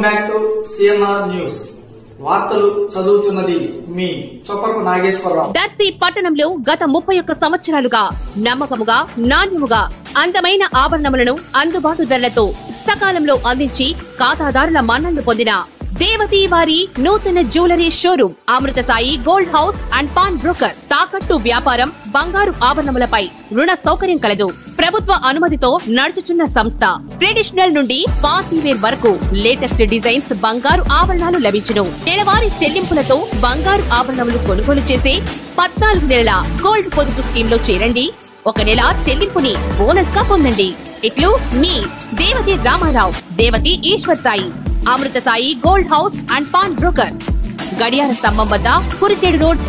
Back to CNR news. వార్తలు చదువుతున్నది మీ చొప్పరపు నాగేశ్వరరావు. దర్శి పట్టణంలో గత 31 సంవత్సరాలుగా నమ్మకముగా, నాణ్యముగా అందమైన ఆభరణములను అందుబాటు ధరలతో సకాలంలో అందించి ఖాతాదారుల మన్ననలు పొందిన దేవతి వారి నూతన jewellery showroom Amrutha Sai gold house and pawnbroker. తాకట్టు వ్యాపారం, బంగారు ఆభరణములపై రుణ సౌకర్యం కలదు. ప్రభుత్వ అనుమతితో నడుచుచున్న సంస్థ. ట్రెడిషనల్ నుండి పార్టీ వేర్ వరకు లేటెస్ట్ డిజైన్స్ బంగారు ఆభరణాలు లభించును. నెలవారీ చెల్లింపులతో బంగారు ఆభరణములు కొనుగోలు చేసే 14 నెలల గోల్డ్ పొదుపు స్కీమ్ లో చేరండి. 1 నెల చెల్లింపుని బోనస్ గా పొందండి. ఇట్లు మీ Devathi Ramarao, Devathi Eshwar Sai, Amrutha Sai gold house and pawn brokers, గడియార స్తంభం వద్ద Kurichedu road.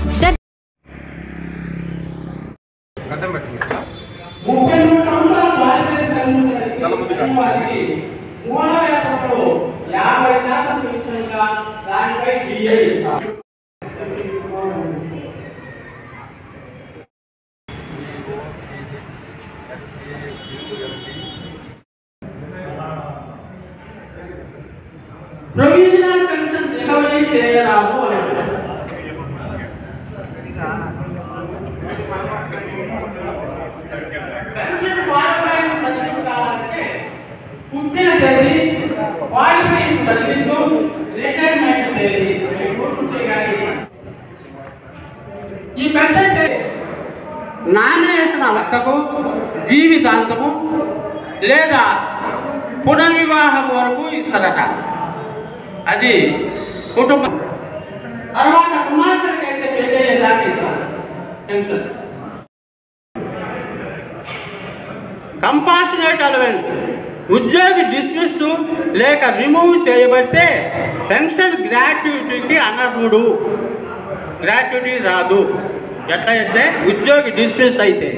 Provisional pension recovery చేయరాము పెన్షన్ క్వాలిఫైయింగ్ సర్వీస్ కావాలంటే పుట్టిన తేదీ, క్వాలిఫైయింగ్ సర్వీస్, రిటైర్మెంట్ తేదీ ఉంటాయి. కానీ ఈ పెన్షన్ నామినేషన్ అవస్థకు, జీవితాంతము లేదా పునర్వివాహం వరకు ఇస్తారట. అది కుటుంబం తర్వాత కుమార్తెలకు అయితే పెళ్ళేదాకా ఇస్తారు. కంపాషనేట్ అలవెన్స్, ఉద్యోగి డిస్మిస్ లేక రిమూవ్ చేయబడితే పెన్షన్ గ్రాట్యుటీకి అనర్హుడు. గ్రాట్యుటీ రాదు. ఎట్లా అయితే ఉద్యోగి డిస్మిస్ అయితే